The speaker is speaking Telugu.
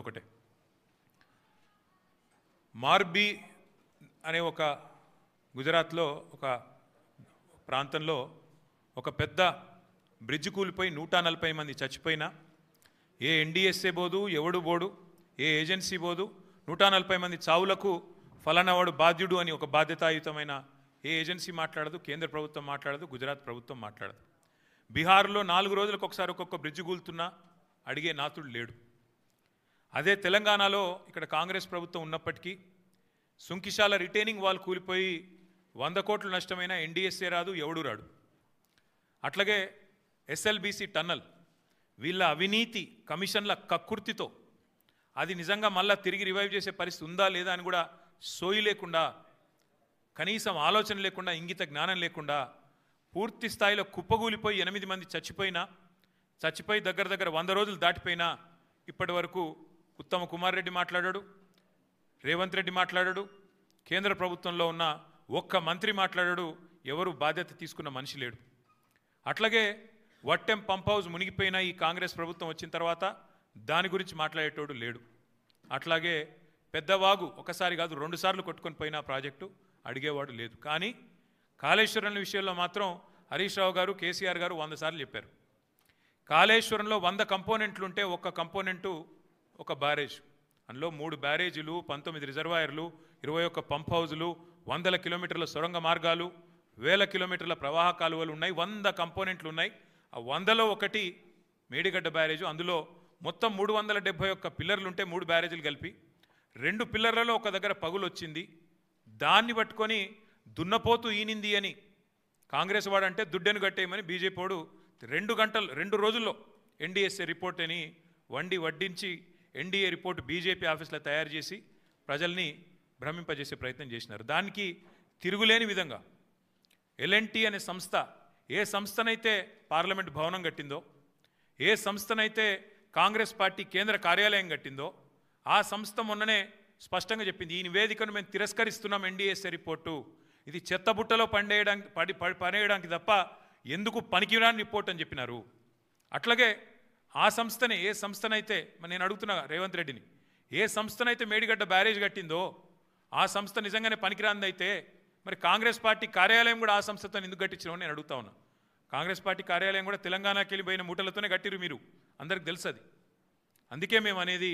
ఒకటే మార్బీ అనే ఒక గుజరాత్లో ఒక ప్రాంతంలో ఒక పెద్ద బ్రిడ్జ్ కూలిపోయి 140 మంది చచ్చిపోయినా ఏ ఎన్డీఎస్ఏ బోదు ఎవడు బోడు ఏ ఏజెన్సీ బోదు 140 మంది చావులకు ఫలానావాడు బాధ్యుడు అని ఒక బాధ్యతాయుతమైన ఏ ఏజెన్సీ మాట్లాడదు, కేంద్ర ప్రభుత్వం మాట్లాడదు, గుజరాత్ ప్రభుత్వం మాట్లాడదు. బీహార్లో 4 రోజులకు ఒకసారి ఒక్కొక్క బ్రిడ్జ్ కూలుతున్నా అడిగే నాతుడు లేడు. అదే తెలంగాణలో ఇక్కడ కాంగ్రెస్ ప్రభుత్వం ఉన్నప్పటికీ సుంకిశాల రిటైనింగ్ వాల్ కూలిపోయి 100 కోట్లు నష్టమైన ఎన్డీఎస్ఏ రాదు, ఎవడు రాడు. అట్లాగే ఎస్ఎల్బీసీ టన్నల్ వీళ్ళ అవినీతి కమిషన్ల కక్కుర్తితో అది నిజంగా మళ్ళా తిరిగి రివైవ్ చేసే పరిస్థితి ఉందా లేదా అని కూడా సోయి లేకుండా, కనీసం ఆలోచన లేకుండా, ఇంగిత జ్ఞానం లేకుండా పూర్తి స్థాయిలో కుప్పగూలిపోయి 8 మంది చచ్చిపోయి దగ్గర 100 రోజులు దాటిపోయినా ఇప్పటి వరకు ఉత్తమ కుమార్ రెడ్డి మాట్లాడాడు, రేవంత్ రెడ్డి మాట్లాడాడు, కేంద్ర ప్రభుత్వంలో ఉన్న ఒక్క మంత్రి మాట్లాడాడు, ఎవరు బాధ్యత తీసుకున్న మనిషి లేడు. అట్లాగే వట్టెం పంప్ హౌస్ మునిగిపోయిన ఈ కాంగ్రెస్ ప్రభుత్వం వచ్చిన తర్వాత దాని గురించి మాట్లాడేటోడు లేడు. అట్లాగే పెద్దవాగు ఒకసారి కాదు 2 సార్లు కొట్టుకొని పోయిన ప్రాజెక్టు అడిగేవాడు లేదు. కానీ కాళేశ్వరం విషయంలో మాత్రం హరీష్ రావు గారు, కేసీఆర్ గారు 100 సార్లు చెప్పారు. కాళేశ్వరంలో 100 కంపోనెంట్లు ఉంటే ఒక్క కంపోనెంటు ఒక బ్యారేజ్, అందులో 3 బ్యారేజీలు, 19 రిజర్వాయర్లు, 21 పంప్ హౌజులు, 100 కిలోమీటర్ల సొరంగ మార్గాలు, 1000 కిలోమీటర్ల ప్రవాహ కాలువలు ఉన్నాయి, 100 కంపోనెంట్లు ఉన్నాయి. ఆ 100లో ఒకటి మేడిగడ్డ బ్యారేజు. అందులో మొత్తం 371 పిల్లర్లు ఉంటే 3 బ్యారేజీలు కలిపి 2 పిల్లర్లలో ఒక దగ్గర పగులు వచ్చింది. దాన్ని పట్టుకొని దున్నపోతు ఈనింది అని కాంగ్రెస్ వాడంటే దుడ్డెను కట్టేయమని బీజేపీ వాడు 2 రోజుల్లో ఎన్డీఎస్ఏ రిపోర్ట్ అని వడ్డించి ఎన్డీఏ రిపోర్ట్ బీజేపీ ఆఫీస్లో తయారు చేసి ప్రజల్ని భ్రమింపజేసే ప్రయత్నం చేసినారు. దానికి తిరుగులేని విధంగా ఎల్ఎన్టీ అనే సంస్థ ఏ సంస్థనైతే పార్లమెంట్ భవనం కట్టిందో, ఏ సంస్థనైతే కాంగ్రెస్ పార్టీ కేంద్ర కార్యాలయం కట్టిందో ఆ సంస్థ మొన్ననే స్పష్టంగా చెప్పింది, ఈ నివేదికను మేము తిరస్కరిస్తున్నాం, ఎన్డీఎస్ఏ రిపోర్టు ఇది చెత్తబుట్టలో పడేయడానికి తప్ప ఎందుకు పనికిరాని రిపోర్ట్ అని చెప్పినారు. అట్లాగే ఆ సంస్థనే ఏ సంస్థనైతే నేను అడుగుతున్నా రేవంత్ రెడ్డిని, ఏ సంస్థనైతే మేడిగడ్డ బ్యారేజ్ కట్టిందో ఆ సంస్థ నిజంగానే పనికిరాందైతే మరి కాంగ్రెస్ పార్టీ కార్యాలయం కూడా ఆ సంస్థతో ఎందుకు కట్టించినామని నేను అడుగుతా ఉన్నా. కాంగ్రెస్ పార్టీ కార్యాలయం కూడా తెలంగాణకి వెళ్ళిపోయిన మూటలతోనే కట్టిరు, మీరు అందరికి తెలుసు అది. అందుకే మేము అనేది